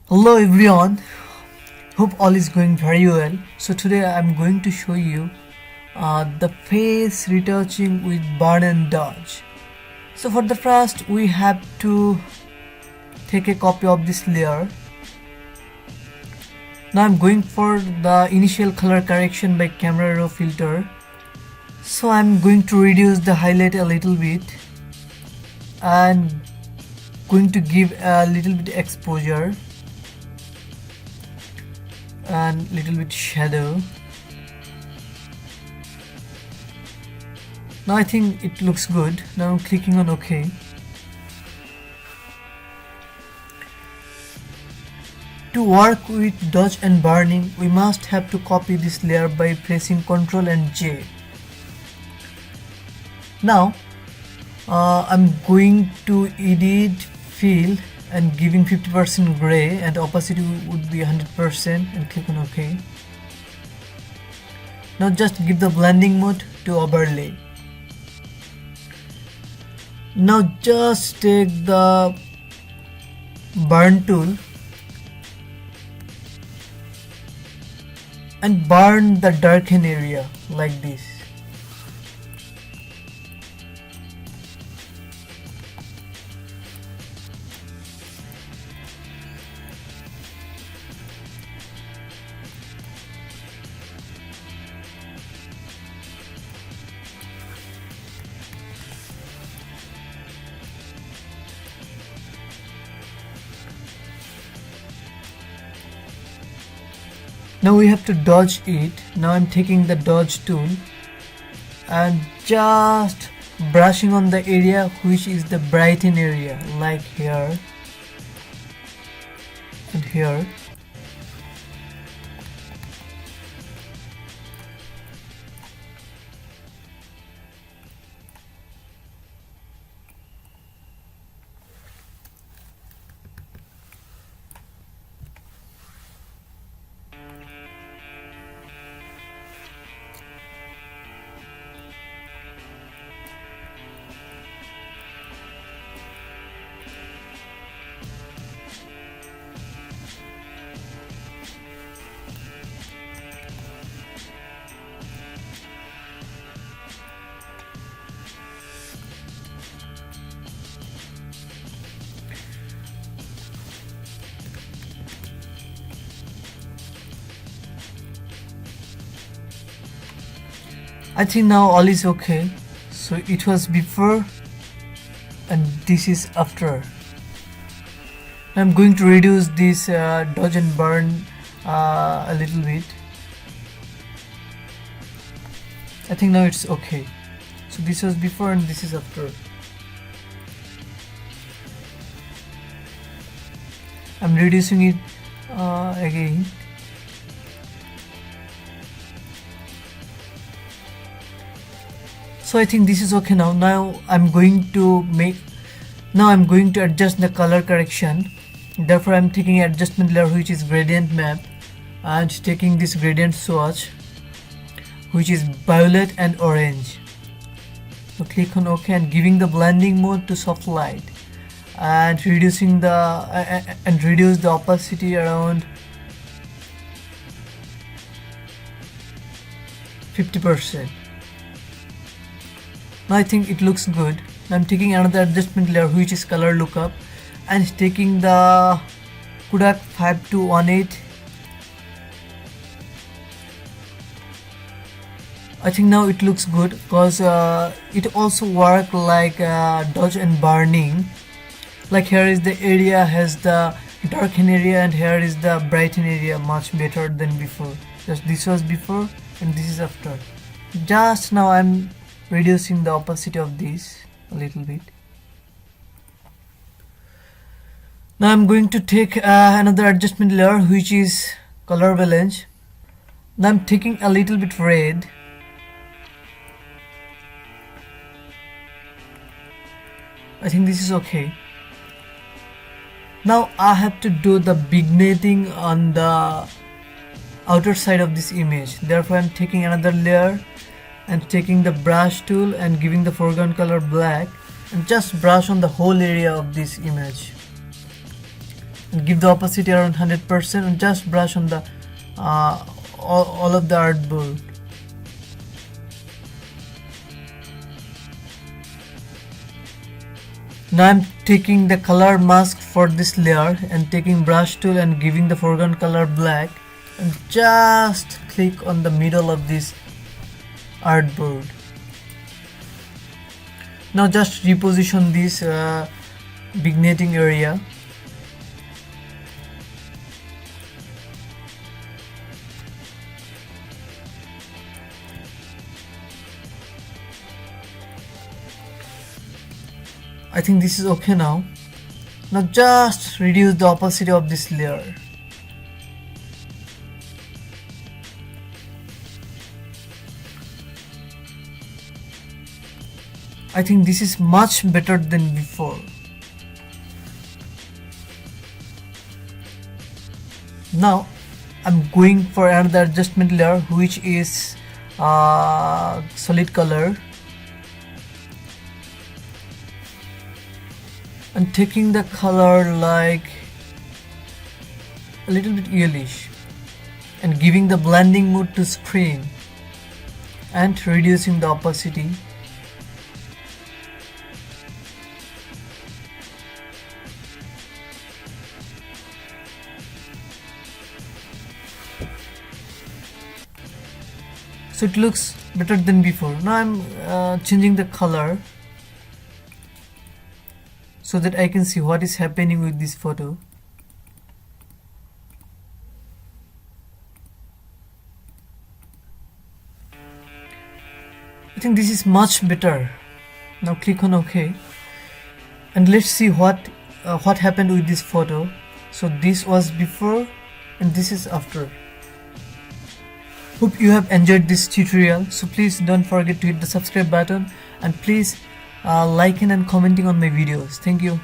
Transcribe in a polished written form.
Hello everyone, hope all is going very well. So today I'm going to show you the face retouching with burn and dodge. So for the first we have to take a copy of this layer. Now I'm going for the initial color correction by camera raw filter. So I'm going to reduce the highlight a little bit and going to give a little bit exposure and little bit shadow. Now I think it looks good. Now I'm clicking on OK. To work with dodge and burning, we must have to copy this layer by pressing Ctrl and J. Now I'm going to edit fill and giving 50% gray and opacity would be 100% and click on OK. Now just give the blending mode to overlay. Now just take the burn tool and burn the darken area like this. Now we have to dodge it. Now I'm taking the dodge tool and just brushing on the area which is the brighten area, like here and here. I think now all is okay. So it was before and this is after. I'm going to reduce this dodge and burn a little bit. I think now it's okay. So this was before and this is after. I'm reducing it again. So I think this is okay now. Now I'm going to adjust the color correction. Therefore I'm taking adjustment layer which is gradient map and taking this gradient swatch which is violet and orange. So click on OK and giving the blending mode to soft light and reducing reduce the opacity around 50%. Now I think it looks good. Now I'm taking another adjustment layer which is color lookup and taking the Kodak 5218. I think now it looks good because it also works like dodge and burning. Like here is the area has the darken area and here is the brighten area, much better than before. Just this was before and this is after. Just now I'm reducing the opacity of this a little bit. Now I'm going to take another adjustment layer which is color balance. Now I'm taking a little bit red I think this is okay. Now I have to do the vignetting on the outer side of this image. Therefore I'm taking another layer and taking the brush tool and giving the foreground color black and just brush on the whole area of this image give the opacity around 100% and just brush on the all of the artboard. Now I'm taking the color mask for this layer and taking brush tool and giving the foreground color black and just click on the middle of this artboard. Now just reposition this vignetting area. I think this is okay now. Now just reduce the opacity of this layer. I think this is much better than before. Now I'm going for another adjustment layer, which is solid color, and taking the color like a little bit yellowish and giving the blending mode to screen and reducing the opacity. So it looks better than before. Now I'm changing the color so that I can see what is happening with this photo. I think this is much better. Now click on OK and let's see what happened with this photo. So this was before and this is after. Hope you have enjoyed this tutorial. So please don't forget to hit the subscribe button and please liking and commenting on my videos. Thank you.